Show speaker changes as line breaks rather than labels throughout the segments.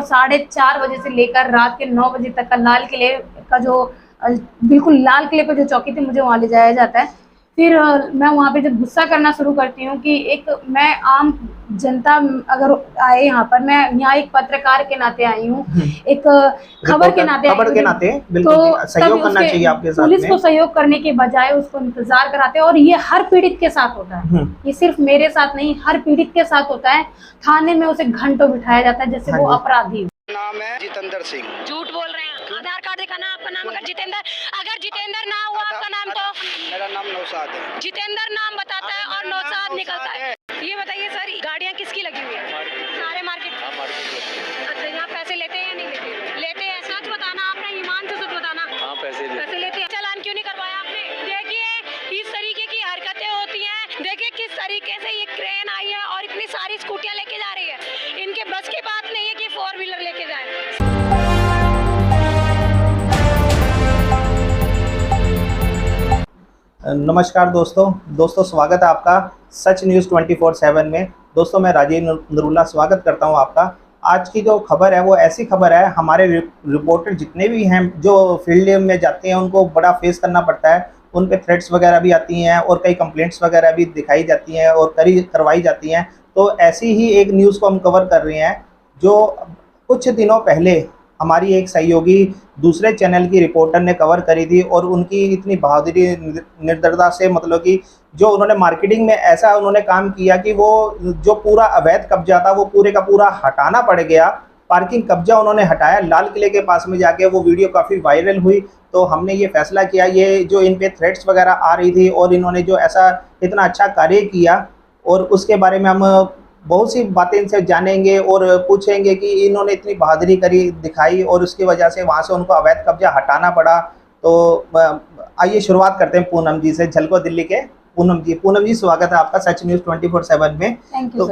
4:30 बजे से लेकर रात के 9 बजे तक का लाल किले का जो बिल्कुल लाल किले पे जो चौकी थी, मुझे वहाँ ले जाया जाता है। फिर मैं वहाँ पे जब गुस्सा करना शुरू करती हूँ कि एक मैं आम जनता अगर आए यहाँ पर, मैं यहाँ एक पत्रकार के नाते आई हूँ, एक खबर के नाते
बिल्कुल
तो
सहयोग करना चाहिए आपके साथ
पुलिस को सहयोग करने के बजाय उसको इंतजार कराते हैं। और ये हर पीड़ित के साथ होता है, ये सिर्फ मेरे साथ नहीं, हर पीड़ित के साथ होता है। थाने में उसे घंटों बिठाया जाता है जैसे वो अपराधी।
नाम है जितेंद्र सिंह।
झूठ बोल रहे हैं। आधार कार्ड दिखाना आपका नाम। अगर जितेंद्र ना हुआ आपका नाम तो
मेरा नाम नौशाद है।
जितेंद्र नाम बताता है और नौशाद निकलता है। ये बताइए सर, गाड़ियाँ किसकी लगी हुई है? सारे मार्केट। अच्छा, यहाँ पैसे लेते हैं या नहीं लेते? लेते हैं। सच बताना, आपने ईमान से सच बताना।
हाँ, पैसे
लेते हैं। चालान क्यों नहीं करवाया आपने? देखिए इस तरीके की हरकतें होती हैं। देखिए किस तरीके से ये क्रेन आई है और इतनी सारी स्कूटियाँ लेके जा रही है। इनके बस की बात नहीं है कि 4 व्हीलर लेके जाए।
नमस्कार दोस्तों स्वागत है आपका सच न्यूज़ 24/7 में। दोस्तों मैं राजीव नरूला स्वागत करता हूं आपका। आज की जो खबर है वो ऐसी खबर है, हमारे रिपोर्टर जितने भी हैं जो फील्ड में जाते हैं उनको बड़ा फेस करना पड़ता है। उन पे थ्रेट्स वगैरह भी आती हैं और कई कंप्लेंट्स वगैरह भी दिखाई जाती हैं और करवाई जाती हैं। तो ऐसी ही एक न्यूज़ को हम कवर कर रहे हैं जो कुछ दिनों पहले हमारी एक सहयोगी दूसरे चैनल की रिपोर्टर ने कवर करी थी। और उनकी इतनी बहादुरी निर्दयता से, मतलब कि जो उन्होंने मार्केटिंग में ऐसा उन्होंने काम किया कि वो जो पूरा अवैध कब्जा था वो पूरे का पूरा हटाना पड़ गया। पार्किंग कब्जा उन्होंने हटाया लाल किले के पास में जाके। वो वीडियो काफ़ी वायरल हुई। तो हमने ये फैसला किया, ये जो इन पे थ्रेट्स वगैरह आ रही थी और इन्होंने जो ऐसा इतना अच्छा कार्य किया, और उसके बारे में हम बहुत सी बातें इनसे जानेंगे और पूछेंगे कि इन्होंने इतनी बहादुरी करी दिखाई और उसकी वजह से वहाँ से उनको अवैध कब्जा हटाना पड़ा। तो आइए शुरुआत करते हैं पूनम जी से, झलको दिल्ली के पूनम जी स्वागत है आपका सच न्यूज़ 24/7 में।
तो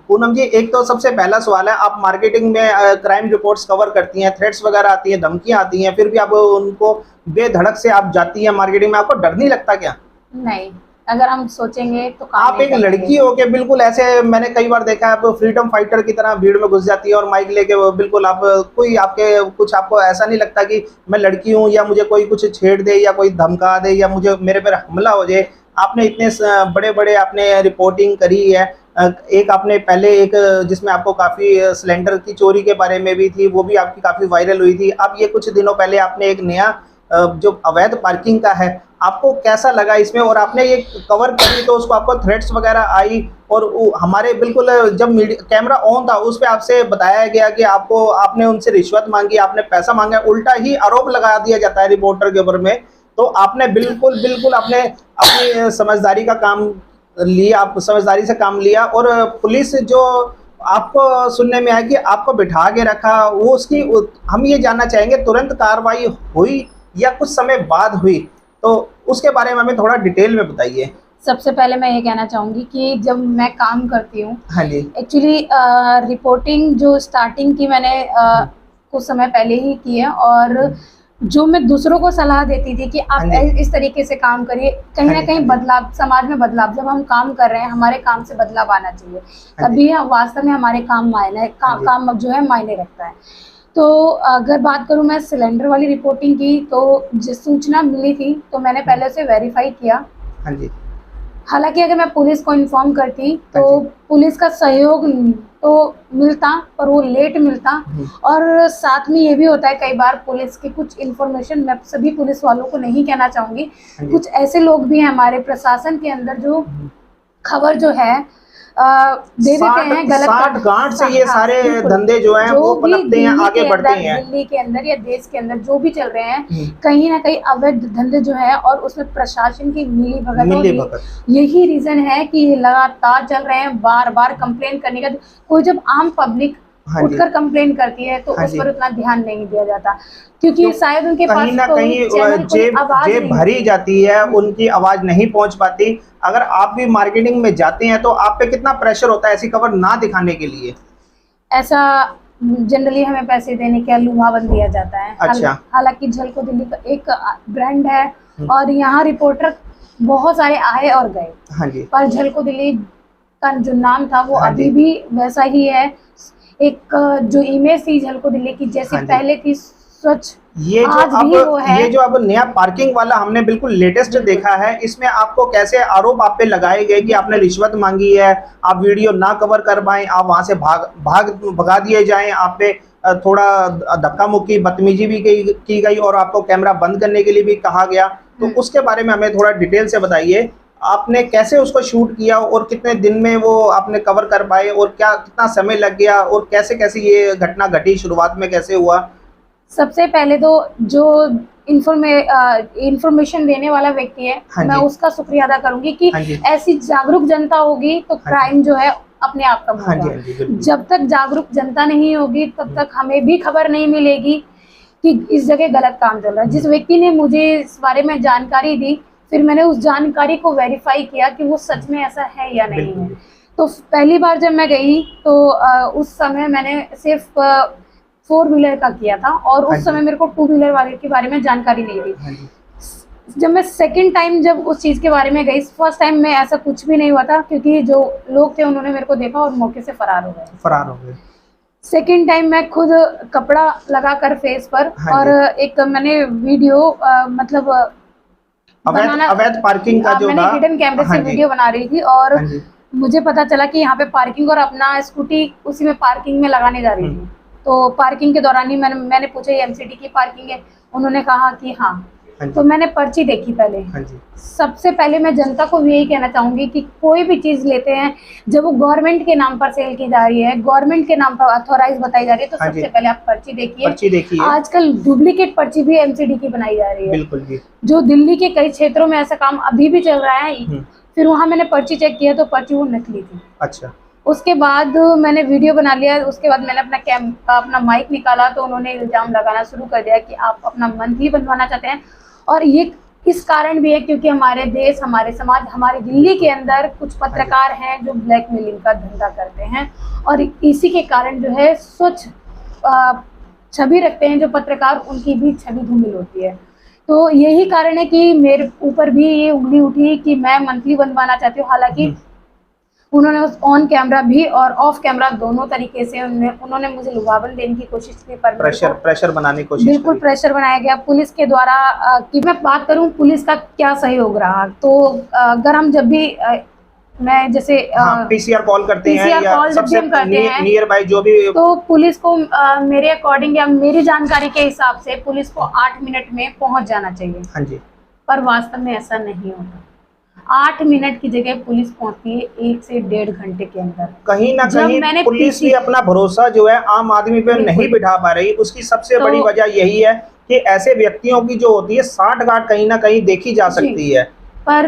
पूनम जी, एक तो सबसे पहला सवाल है, आप मार्केटिंग में क्राइम रिपोर्ट्स कवर करती हैं, थ्रेट्स वगैरह आती हैं, धमकियाँ आती हैं, फिर भी आप उनको बेधड़क से आप जाती हैं मार्केटिंग में, आपको डर नहीं लगता क्या?
नहीं, अगर हम सोचेंगे तो
आप एक लड़की हो के बिल्कुल ऐसे, मैंने कई बार देखा है, आप फ्रीडम फाइटर की तरह भीड़ में घुस जाती है और माइक लेके बिल्कुल आप कोई आपके कुछ, आपको ऐसा नहीं लगता कि मैं लड़की हूँ या मुझे कोई कुछ छेड़ दे या कोई धमका दे या मुझे मेरे पर हमला हो जाए? आपने इतने बड़े बड़े आपने रिपोर्टिंग करी है। एक आपने पहले एक जिसमें आपको काफ़ी सिलेंडर की चोरी के बारे में भी थी, वो भी आपकी काफ़ी वायरल हुई थी। अब ये कुछ दिनों पहले आपने एक नया जो अवैध पार्किंग का है, आपको कैसा लगा इसमें? और आपने ये कवर करी तो उसको आपको थ्रेट्स वगैरह आई और हमारे बिल्कुल जब कैमरा ऑन था उस पर आपसे बताया गया कि आपने उनसे रिश्वत मांगी, आपने पैसा मांगा, उल्टा ही आरोप लगा दिया जाता है रिपोर्टर के ऊपर में। तो आपने बिल्कुल आपने अपनी समझदारी का काम लिया, आप समझदारी से काम लिया। और पुलिस जो आपको सुनने में आया कि आपको बिठा के रखा, वो उसकी हम ये जानना चाहेंगे तुरंत कार्रवाई हुई या कुछ समय बाद हुई? तो उसके बारे में हमें थोड़ा डिटेल में बताइए।
सबसे पहले मैं ये कहना चाहूँगी कि जब मैं काम करती हूँ,
हाँ जी,
एक्चुअली रिपोर्टिंग जो स्टार्टिंग की मैंने कुछ समय पहले ही की है, और जो मैं दूसरों को सलाह देती थी कि आप इस तरीके से काम करिए, कहीं ना कहीं बदलाव, समाज में बदलाव, जब हम काम कर रहे हैं हमारे काम से बदलाव आना चाहिए, तभी वास्तव में हमारे काम मायने काम जो है मायने रखता है। तो अगर बात करूं मैं सिलेंडर वाली रिपोर्टिंग की, तो जिस सूचना मिली थी तो मैंने पहले उसे वेरीफाई किया।
हाँ जी।
हालांकि अगर मैं पुलिस को इन्फॉर्म करती तो पुलिस का सहयोग तो मिलता, पर वो लेट मिलता। और साथ में ये भी होता है कई बार पुलिस की कुछ इन्फॉर्मेशन, मैं सभी पुलिस वालों को नहीं कहना चाहूँगी, कुछ ऐसे लोग भी हैं हमारे प्रशासन के अंदर जो खबर जो है दे देते हैं गलत
गांठ से। ये सारे धंधे जो हैं वो पनपते हैं, आगे बढ़ते हैं।
दिल्ली के अंदर या देश के अंदर जो भी चल रहे हैं, कहीं ना कहीं अवैध धंधे जो है, और उसमें प्रशासन की मिली भगत, यही रीजन है कि लगातार चल रहे हैं। बार बार कंप्लेन करने का, कोई जब आम पब्लिक उठकर कंप्लेन करती है तो उस पर उतना ध्यान नहीं दिया जाता, क्योंकि शायद उनके पास
कहीं ना कहीं जेब भरी जाती है, उनकी आवाज नहीं पहुंच पाती। अगर आप भी मार्केटिंग में जाते हैं तो आप पे कितना प्रेशर होता है ऐसी खबर ना दिखाने के लिए?
ऐसा जनरली हमें पैसे देने के लुभावन दिया जाता है।
अच्छा।
हालांकि झलको दिल्ली का एक ब्रांड है और यहाँ रिपोर्टर बहुत सारे आए और गए।
हाँ जी।
पर झलको दिल्ली का जो नाम था वो अभी भी वैसा ही है। एक जो इमेज थी झलको दिल्ली की जैसे
हाँ जी।
पहले थी स्वच्छ,
ये जो
आज भी वो है।
ये जो अब नया पार्किंग वाला हमने बिल्कुल लेटेस्ट देखा है, इसमें आपको कैसे आरोप आप पे लगाए गए कि आपने रिश्वत मांगी है, आप वीडियो ना कवर कर पाए, आप वहां से भगा दिए जाएं, आप पे थोड़ा धक्का मुक्की बदतमीजी भी की गई और आपको कैमरा बंद करने के लिए भी कहा गया। तो उसके बारे में हमें थोड़ा डिटेल से बताइए, आपने कैसे उसको शूट किया और कितने दिन में वो आपने कवर कर पाए और क्या कितना समय लग गया और कैसे कैसे ये घटना घटी, शुरुआत में कैसे हुआ?
सबसे पहले तो जो इंफॉर्मेशन देने वाला व्यक्ति है,
हाँ
मैं
जी।
उसका शुक्रिया अदा करूंगी कि
हाँ जी।
ऐसी जागरूक जनता होगी तो क्राइम जो है अपने आप कम
हाँ जी,
होगा।
हाँ जी, बिल्कुल।
जब तक जागरूक जनता नहीं होगी तब तक हमें भी खबर नहीं मिलेगी कि इस जगह गलत काम चल रहा है। जिस व्यक्ति ने मुझे इस बारे में जानकारी दी, फिर मैंने उस जानकारी को वेरीफाई किया कि वो सच में ऐसा है या नहीं है। तो पहली बार जब मैं गई तो उस समय मैंने सिर्फ 4 व्हीलर का किया था और
हाँ
उस
जी।
समय मेरे को 2 व्हीलर वाले के बारे में जानकारी नहीं थी।
हाँ जी।
जब मैं सेकंड टाइम जब उस चीज़ के बारे में गई, फर्स्ट टाइम में ऐसा कुछ भी नहीं हुआ था क्योंकि जो लोग थे उन्होंने मेरे को देखा और मौके से फरार हो गए।
फरार हो गए।
सेकंड टाइम मैं खुद कपड़ा लगाकर फेस पर
हाँ
और एक मैंने वीडियो मतलब
अवैध पार्किंग का जो
मैंने
था।
हिडन कैमरे
हाँ
से
जी।
वीडियो बना रही थी और
हाँ जी।
मुझे पता चला कि यहाँ पे पार्किंग और अपना स्कूटी उसी में पार्किंग में लगाने जा रही थी। तो पार्किंग के दौरान ही मैंने पूछा ये एमसीडी की पार्किंग है, उन्होंने कहा कि हाँ।
हाँ जी।
तो मैंने पर्ची देखी पहले।
हाँ जी।
सबसे पहले मैं जनता को भी यही कहना चाहूंगी कि कोई भी चीज लेते हैं जब वो गवर्नमेंट के नाम पर सेल की जा रही है, गवर्नमेंट के नाम पर अथॉराइज बताई जा रही है, तो
हाँ जी।
सबसे पहले आप पर्ची देखिए।
पर्ची देखिए।
आजकल डुप्लीकेट पर्ची भी एमसीडी की बनाई जा रही है।
बिल्कुल जी।
जो दिल्ली के कई क्षेत्रों में ऐसा काम अभी भी चल रहा है। फिर वहां मैंने पर्ची चेक किया तो पर्ची वो नकली थी।
अच्छा।
उसके बाद मैंने वीडियो बना लिया। उसके बाद मैंने अपना माइक निकाला तो उन्होंने इल्जाम लगाना शुरू कर दिया कि आप अपना मंथली बनवाना चाहते हैं। और ये इस कारण भी है क्योंकि हमारे देश, हमारे समाज, हमारे दिल्ली के अंदर कुछ पत्रकार हैं जो ब्लैकमेलिंग का धंधा करते हैं और इसी के कारण जो है स्वच्छ छवि रखते हैं जो पत्रकार, उनकी भी छवि धूमिल होती है। तो यही कारण है कि मेरे ऊपर भी ये उंगली उठी कि मैं मंथली बनवाना चाहती हूँ। हालांकि उन्होंने उस ऑन कैमरा भी और ऑफ कैमरा दोनों तरीके से उन्होंने मुझे लुभावन देने की कोशिश की, पर
प्रेशर बनाने की कोशिश
बिल्कुल
करी।
प्रेशर बनाया गया पुलिस के द्वारा। कि मैं बात करूं पुलिस का क्या सहयोग रहा, तो अगर हम जब भी मैं जैसे
पीसीआर कॉल करते हैं
PCR
या
कॉल जब भी हम करते हैं,
नियर बाय जो भी,
तो पुलिस को मेरे अकॉर्डिंग या मेरी जानकारी के हिसाब से पुलिस को 8 मिनट में पहुंच जाना चाहिए।
हाँ जी।
पर वास्तव में ऐसा नहीं होता। 8 मिनट की जगह पुलिस पहुंचती है 1 से 1.5 घंटे के अंदर।
कहीं ना कहीं पुलिस भी अपना भरोसा जो है आम आदमी पे नहीं बिठा पा रही। उसकी सबसे बड़ी वजह यही है कि ऐसे व्यक्तियों की जो होती है साठगांठ कहीं ना कहीं देखी जा सकती है।
पर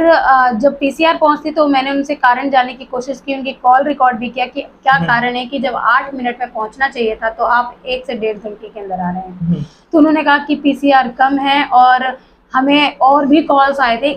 जब पीसीआर पहुंचती तो मैंने उनसे कारण जानने की कोशिश की, उनकी कॉल रिकॉर्ड भी किया कि क्या कारण है कि जब 8 मिनट में पहुंचना चाहिए था तो आप 1 से 1.5 घंटे के अंदर आ रहे हैं। तो उन्होंने कहा कि पीसीआर कम है और हमें और भी कॉल्स आए थे,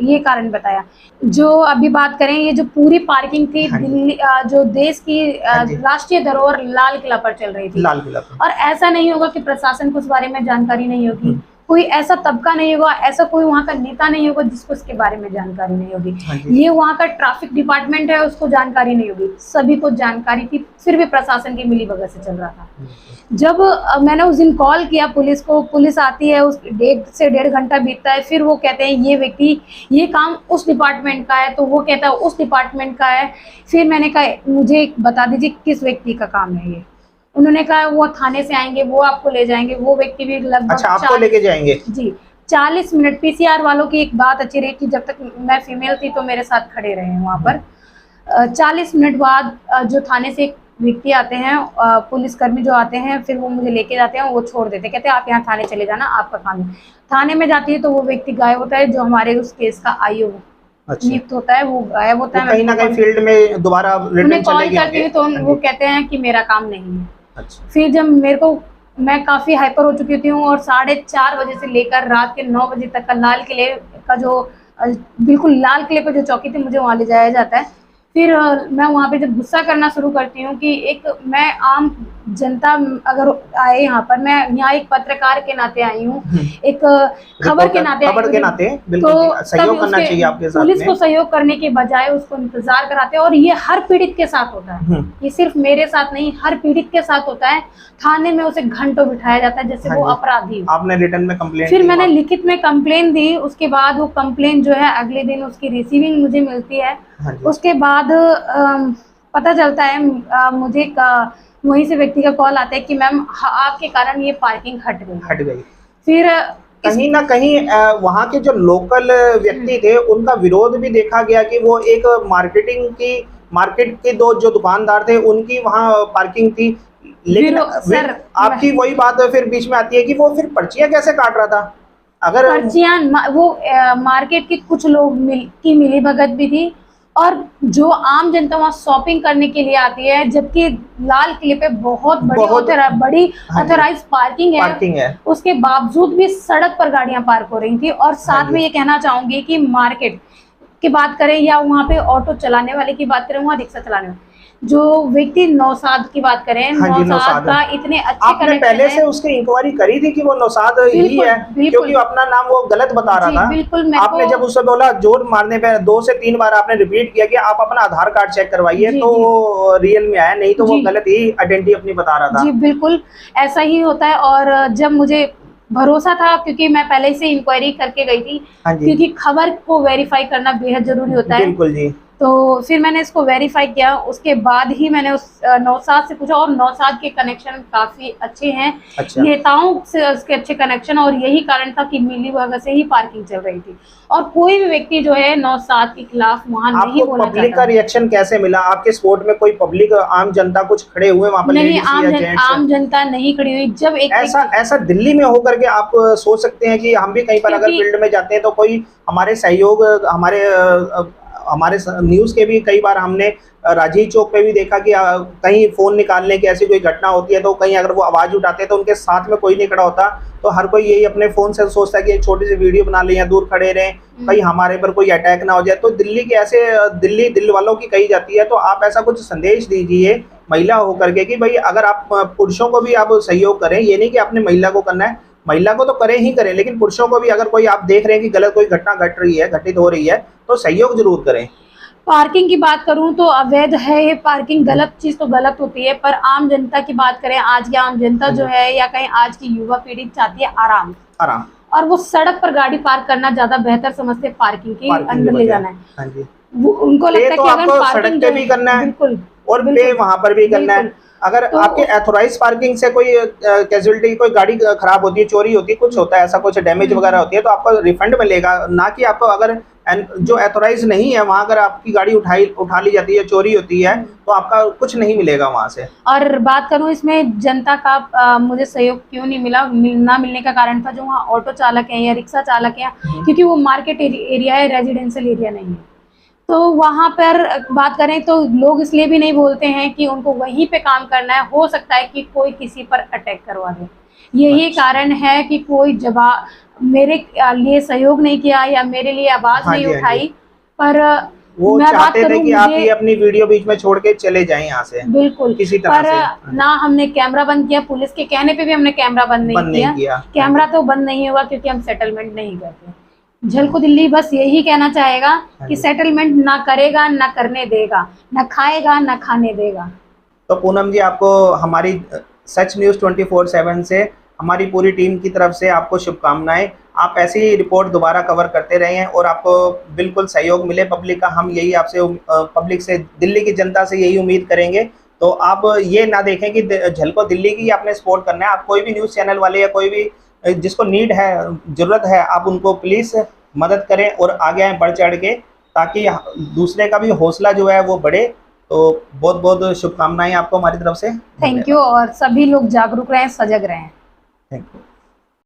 ये कारण बताया। जो अभी बात करें, ये जो पूरी पार्किंग थी दिल्ली जो देश की राष्ट्रीय धरोहर लाल किला पर चल रही थी।
लाल किला पर।
और ऐसा नहीं होगा कि प्रशासन को उस बारे में जानकारी नहीं होगी, कोई ऐसा तबका नहीं होगा, ऐसा कोई वहाँ का नेता नहीं होगा जिसको इसके बारे में जानकारी नहीं होगी। ये वहाँ का ट्रैफिक डिपार्टमेंट है, उसको जानकारी नहीं होगी, सभी को जानकारी थी, फिर भी प्रशासन की मिलीभगत से चल रहा था। जब मैंने उस दिन कॉल किया पुलिस को, पुलिस आती है, उस 1 से 1.5 घंटा बीतता है, फिर वो कहते हैं ये व्यक्ति ये काम उस डिपार्टमेंट का है, तो वो कहता है उस डिपार्टमेंट का है। फिर मैंने कहा मुझे बता दीजिए किस व्यक्ति का काम है ये। उन्होंने कहा वो थाने से आएंगे, वो आपको ले जाएंगे। वो व्यक्ति भी लगभग
अच्छा, आपको लेके जाएंगे
जी 40 मिनट। पीसीआर वालों की एक बात अच्छी रही कि जब तक मैं फीमेल थी तो मेरे साथ खड़े रहे हैं वहाँ पर। 40 मिनट बाद जो थाने से व्यक्ति आते हैं, पुलिसकर्मी जो आते हैं, फिर वो मुझे लेके जाते हैं, वो छोड़ देते, कहते हैं आप यहाँ थाने चले जाना, आपका काम है। थाने में जाती है तो वो व्यक्ति गायब होता है, जो हमारे उस केस का आईओ नियुक्त होता है, वो गायब होता है।
कहीं ना कहीं फील्ड में दोबारा
उन्हें कॉल करती हूँ तो वो कहते हैं कि मेरा काम नहीं है।
अच्छा।
फिर जब मैं काफ़ी हाइपर हो चुकी थी और 4:30 बजे से लेकर रात के 9 बजे तक का लाल किले का जो बिल्कुल लाल किले पर जो चौकी थी, मुझे वहाँ ले जाया जाता है। फिर मैं वहाँ पे जब गुस्सा करना शुरू करती हूँ कि एक मैं आम जनता अगर आए यहाँ पर, मैं यहाँ एक पत्रकार के नाते आई हूँ, एक खबर के नाते आई हूँ,
बिल्कुल
तो
सहयोग
तब
करना
उसके
चाहिए आपके साथ
पुलिस
में।
को सहयोग करने के बजाय उसको इंतजार कराते हैं, और ये हर पीड़ित के साथ होता है, ये सिर्फ मेरे साथ नहीं, हर पीड़ित के साथ होता है। थाने में उसे घंटों बिठाया जाता है जैसे वो अपराधी हो।
आपने रिटर्न में कंप्लेंट
फिर मैंने लिखित में कंप्लेन दी, उसके बाद वो कंप्लेन जो है अगले दिन उसकी रिसीविंग मुझे मिलती है। उसके बाद पता चलता है मुझे वहीं से व्यक्ति का कॉल आता है कि मैम आपके कारण ये पार्किंग हट गई। फिर
कहीं ना कहीं वहाँ के जो लोकल व्यक्ति थे उनका विरोध भी देखा गया कि वो एक मार्केट के जो दुकानदार थे उनकी वहाँ पार्किंग थी, लेकिन
सर
आपकी वही बात फिर बीच में आती है कि वो फिर पर्चियां कैसे काट रहा था? अगर
पर्चियां वो मार्केट के कुछ लोग की मिली भगत भी थी, और जो आम जनता वहाँ शॉपिंग करने के लिए आती है, जबकि लाल किले पे बहुत बड़ी ऑथराइज पार्किंग है, उसके बावजूद भी सड़क पर गाड़ियां पार्क हो रही थी। और साथ में ये कहना चाहूंगी कि मार्केट की बात करें या वहाँ पे ऑटो चलाने वाले की बात करें, वहाँ रिक्शा चलाने वाले, जो व्यक्ति नौसाद की बात करें, नौसाद का इतने अच्छे
आपने पहले से उसकी इंक्वायरी करी थी कि वो नौसाद ही है, क्योंकि अपना नाम वो गलत बता रहा था।
बिल्कुल,
आपने जब उससे बोला, जोर मारने पे 2 से 3 बार आपने रिपीट किया कि आप अपना आधार कार्ड चेक करवाइए, तो वो रियल में आया, नहीं तो वो गलत ही आइडेंटिटी अपनी बता रहा था।
जी बिल्कुल ऐसा ही होता है। और जब मुझे भरोसा था, क्योंकि मैं पहले से इंक्वायरी करके गई थी, क्योंकि खबर को वेरीफाई करना बेहद जरूरी होता है।
बिल्कुल जी।
तो फिर मैंने इसको वेरीफाई किया, उसके बाद ही मैंने उस नौसाद से पूछा, और नौसाद के कनेक्शन काफी अच्छे हैं, नेताओं से उसके अच्छे कनेक्शन, और यही कारण था कि मिली भगत से ही पार्किंग चल रही थी, और कोई भी व्यक्ति जो है नौसाद के खिलाफ वहाँ नहीं बोला जाता।
पब्लिक का रिएक्शन कैसे मिला आपके स्पोर्ट में? कोई पब्लिक, आम जनता कुछ खड़े हुए वहाँ पर?
नहीं, आम जनता नहीं खड़ी हुई। जब एक
ऐसा दिल्ली में होकर के आप सोच सकते हैं कि हम भी कहीं पर अगर फील्ड में जाते हैं तो कोई हमारे सहयोग, हमारे न्यूज़ के भी कई बार हमने राजीव चौक पे भी देखा कि कहीं फ़ोन निकालने की ऐसी कोई घटना होती है तो कहीं अगर वो आवाज़ उठाते हैं तो उनके साथ में कोई नहीं खड़ा होता, तो हर कोई यही अपने फ़ोन से सोचता है कि एक छोटी सी वीडियो बना लें या दूर खड़े रहें, कहीं हमारे पर कोई अटैक ना हो जाए। तो दिल्ली के ऐसे दिल वालों की कही जाती है, तो आप ऐसा कुछ संदेश दीजिए महिला होकर के कि भाई अगर आप पुरुषों को भी आप सहयोग करें, ये नहीं कि आपने महिला को करना है, महिला को तो करें ही करें, लेकिन पुरुषों को भी अगर कोई आप देख रहे हैं कि गलत कोई घटना घटित हो रही है तो सहयोग जरूर करें।
पार्किंग की बात करूं तो अवैध है ये पार्किंग, गलत चीज तो गलत होती है, पर आम जनता की बात करें, आज की आम जनता जो है या कहीं आज की युवा पीढ़ी चाहती है आराम, और वो सड़क पर गाड़ी पार्क करना ज्यादा बेहतर समझते हैं पार्किंग के अंदर ले जाना है। वो उनको लगता है कि अगर
सड़क पे भी करना है और पे वहां पर भी करना है। अगर तो आपके एथोराइज पार्किंग से कोई कैजुअलिटी, कोई गाड़ी खराब होती है, चोरी होती है, कुछ होता है, ऐसा कुछ डैमेज वगैरह होती है, तो आपको रिफंड मिलेगा, ना कि आपको अगर जो एथोराइज नहीं है वहाँ अगर आपकी गाड़ी उठा ली जाती है, चोरी होती है, तो आपका कुछ नहीं मिलेगा वहाँ से।
और बात करूँ इसमें जनता का मुझे सहयोग क्यों नहीं मिला, ना मिलने का कारण था जो वहाँ ऑटो चालक है या रिक्शा चालक है, क्योंकि वो मार्केट एरिया है, रेजिडेंशियल एरिया नहीं है। तो वहाँ पर बात करें तो लोग इसलिए भी नहीं बोलते हैं कि उनको वहीं पे काम करना है, हो सकता है कि कोई किसी पर अटैक करवा दे, यही कारण है कि कोई जवाब मेरे लिए सहयोग नहीं किया या मेरे लिए आवाज नहीं उठाई। पर
वो
मैं
चाहते थे कि आप ये अपनी वीडियो बीच में छोड़ के चले जाएं यहाँ से,
बिल्कुल
किसी तरह
से। ना हमने कैमरा बंद किया, पुलिस के कहने पे भी हमने कैमरा बंद नहीं किया। कैमरा तो बंद नहीं होगा क्योंकि हम सेटलमेंट नहीं करते। झलको दिल्ली बस यही कहना चाहेगा कि सेटलमेंट ना करेगा, ना करने देगा, ना खाएगा, ना खाने देगा।
तो पूनम जी, आपको हमारी सच न्यूज़ 24/7 से हमारी पूरी टीम की तरफ से आपको शुभकामनाएं। आप ऐसी ही रिपोर्ट दोबारा कवर करते रहें और आपको बिल्कुल सहयोग मिले पब्लिक का। हम यही आपसे पब्लिक से, दिल्ली की जनता से यही उम्मीद करेंगे। तो आप ये ना देखें कि झलको दिल्ली की आपने सपोर्ट करना है। आप कोई भी न्यूज़ चैनल वाले या कोई भी जिसको नीड है, ज़रूरत है, आप उनको प्लीज़ मदद करें और आगे आएँ बढ़ चढ़ के, ताकि दूसरे का भी हौसला जो है वो बढ़े। तो बहुत बहुत शुभकामनाएं आपको हमारी तरफ से।
Thank you. और सभी लोग जागरूक रहें, सजग रहें।
Thank you.